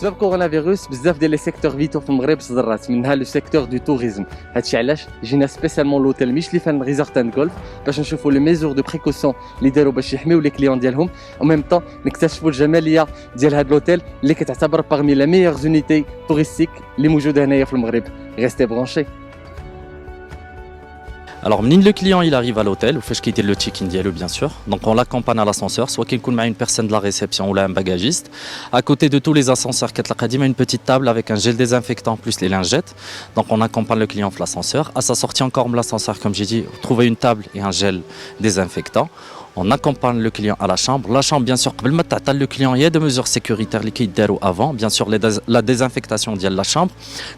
بسبب كورونا فيروس بزاف ديال لي سيكتور فيتو في المغرب تضرات منها لو سيكتور دو توريزم. هادشي علاش جينا سبيسيالمون لوتيل ميشليفان ريزورت اند جولف باش نشوفوا لي ميزور دو بريكوسيون اللي داروا باش يحميو لي كليون ديالهم، او ميم طون نكتشفوا الجماليه ديال هاد لوتيل اللي كتعتبر باغمي لا ميور زونيتي توريستيك اللي موجوده هنايا في المغرب. ريستي برونشي. Alors, le client il arrive à l'hôtel, vous faites quitter le check-in dialogue bien sûr. Donc on l'accompagne à l'ascenseur, soit qu'il y ait une personne de la réception ou là un bagagiste. À côté de tous les ascenseurs, il y a une petite table avec un gel désinfectant plus les lingettes. Donc on accompagne le client à l'ascenseur. À sa sortie encore de l'ascenseur, comme j'ai dit, trouver une table et un gel désinfectant. On accompagne le client à la chambre. La chambre, bien sûr, le client, il y a des mesures sécuritaires qui sont avant. Bien sûr, la désinfectation de la chambre.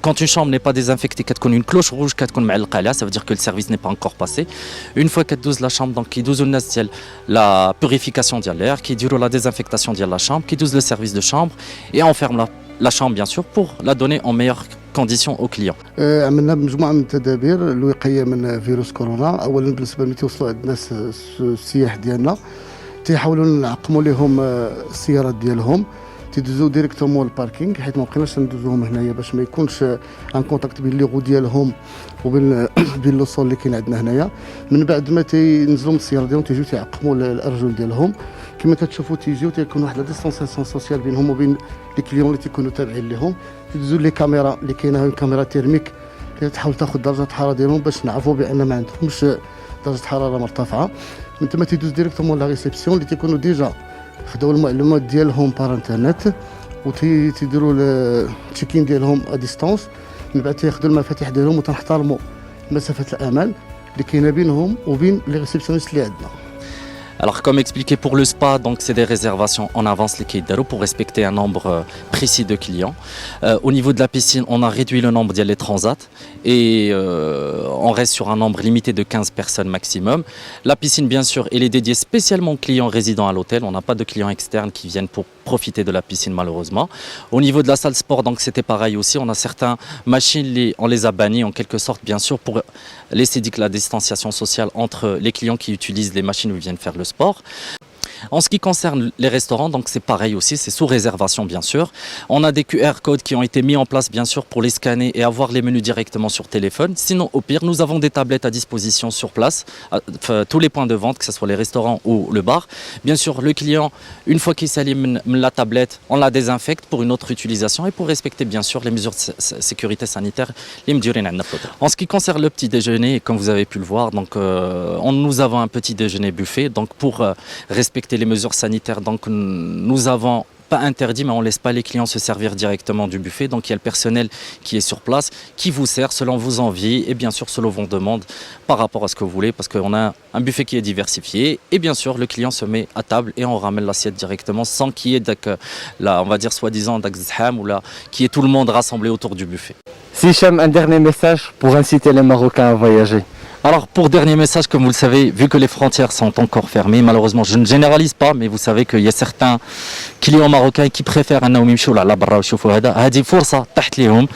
Quand une chambre n'est pas désinfectée, qu'il y a une cloche rouge, ça veut dire que le service n'est pas encore passé. Une fois qu'elle douze la chambre, donc il douze la purification de l'air, qui dure la désinfectation de la chambre, qui douze le service de chambre et on ferme la chambre, bien sûr, pour la donner en meilleure conditions aux clients. عملنا مجموعه من التدابير الوقايه من فيروس كورونا. اولا بالنسبه لملي توصلوا عند الناس السياح ديالنا تيحاولوا نعقموا لهم السيارات ديالهم، تيدوزو ديريكتومون للباركينغ حيت ما بقيناش ندوزوهم هنايا باش ما يكونش ان كونتاكت بين لي غو ديالهم وبين لو سول اللي كاين عندنا هنايا. من بعد ما تينزلوا من السياره ديالهم تيجيو تيعقموا الارجل ديالهم. كما كتشوفوا تيجيو تيكون واحد لا ديستانسياسيون سوسيال بينهم وبين لي كليون اللي تيكونوا تابعين لهم. تدوزوا لي كاميرا اللي كاينه كاميرا تيرميك اللي تحاول تاخذ درجه الحراره ديالهم باش نعرفوا بان ما عندهمش درجه حراره مرتفعه. من ثم تيدوز ديريكتومون لا ريسبسيون اللي تيكونوا ديجا خداو المعلومات ديالهم بار انترنت وتيديروا التشيكين ديالهم ا ديستانس. من بعد تياخذوا المفاتيح ديالهم وتنحترموا مسافه الامان اللي كاينه بينهم وبين لي ريسبسيونيست اللي عندنا. Alors comme expliqué pour le spa, donc c'est des réservations en avance les Keidaro pour respecter un nombre précis de clients. Au niveau de la piscine, on a réduit le nombre des transats et on reste sur un nombre limité de 15 personnes maximum. La piscine, bien sûr, elle est dédiée spécialement aux clients résidant à l'hôtel. On n'a pas de clients externes qui viennent pour profiter de la piscine malheureusement. Au niveau de la salle sport, donc c'était pareil aussi. On a certaines machines, on les a bannies en quelque sorte, bien sûr, pour laisser la distanciation sociale entre les clients qui utilisent les machines où ils viennent faire le sport. En ce qui concerne les restaurants, donc c'est pareil aussi, c'est sous réservation bien sûr. On a des QR codes qui ont été mis en place bien sûr pour les scanner et avoir les menus directement sur téléphone. Sinon au pire, nous avons des tablettes à disposition sur place, tous les points de vente, que ce soit les restaurants ou le bar. Bien sûr, le client, une fois qu'il s'allume la tablette, on la désinfecte pour une autre utilisation et pour respecter bien sûr les mesures de sécurité sanitaire. En ce qui concerne le petit déjeuner, comme vous avez pu le voir, donc nous avons un petit déjeuner buffet, donc pour respecter les mesures sanitaires, donc nous avons pas interdit, mais on ne laisse pas les clients se servir directement du buffet. Donc il y a le personnel qui est sur place, qui vous sert selon vos envies et bien sûr selon vos demandes par rapport à ce que vous voulez, parce qu'on a un buffet qui est diversifié et bien sûr le client se met à table et on ramène l'assiette directement sans qu'il y ait on va dire soi-disant d'azham ou là qui est tout le monde rassemblé autour du buffet. Sicham, un dernier message pour inciter les Marocains à voyager. Alors pour dernier message, comme vous le savez, vu que les frontières sont encore fermées, malheureusement je ne généralise pas, mais vous savez qu'il y a certains clients marocains qui préfèrent انهم يمشوا على برا ويشوفوا هذا. هذه فرصة تحت لهم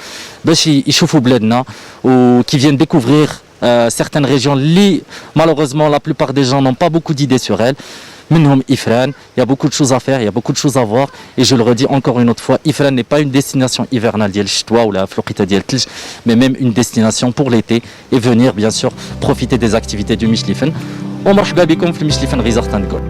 باش يشوفوا بلادنا ou qui viennent découvrir certaines régions اللي malheureusement la plupart des gens n'ont pas beaucoup d'idées sur elles. منهم Ifrane, il y a beaucoup de choses à faire, il y a beaucoup de choses à voir et je le redis encore une autre fois, Ifrane n'est pas une destination hivernale ديال الشتوى ولا فلوقيته ديال الثلج, mais même une destination pour l'été et venir bien sûr profiter des activités du Michlifan. ومرحبا بكم في المشليفان ريزورت اند جولف.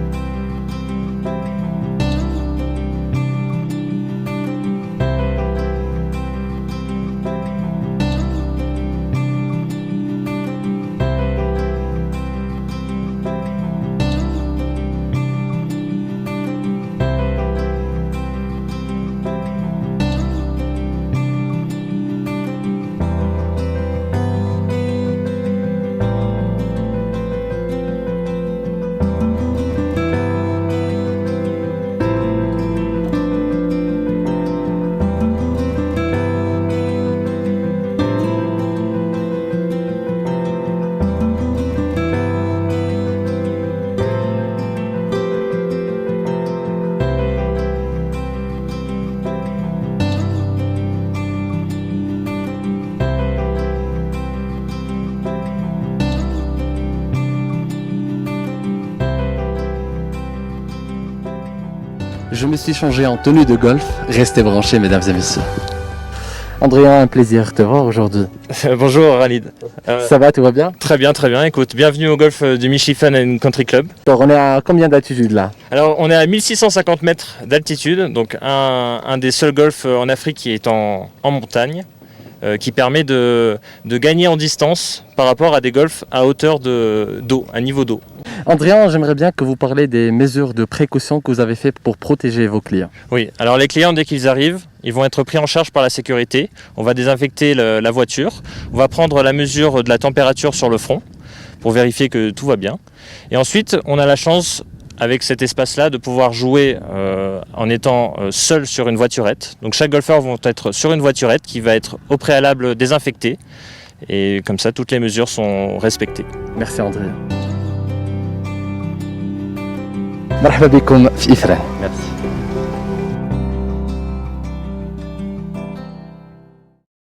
Je me suis changé en tenue de golf. Restez branchés, mesdames et messieurs. Andrea, un plaisir de te voir aujourd'hui. Bonjour Khalid. Ça va, tout va bien? Très bien, très bien. Écoute, bienvenue au golf du Michigan Country Club. Alors, on est à combien d'altitude là? Alors, on est à 1650 mètres d'altitude, donc un des seuls golfs en Afrique qui est en montagne, qui permet de gagner en distance par rapport à des golfs à hauteur d'eau, à niveau d'eau. Andrea, j'aimerais bien que vous parliez des mesures de précaution que vous avez faites pour protéger vos clients. Oui, alors les clients, dès qu'ils arrivent, ils vont être pris en charge par la sécurité. On va désinfecter la voiture. On va prendre la mesure de la température sur le front pour vérifier que tout va bien. Et ensuite, on a la chance, avec cet espace-là, de pouvoir jouer en étant seul sur une voiturette. Donc chaque golfeur va être sur une voiturette qui va être au préalable désinfectée. Et comme ça, toutes les mesures sont respectées. Merci Andrea. مرحبا بكم في إفران. Merci.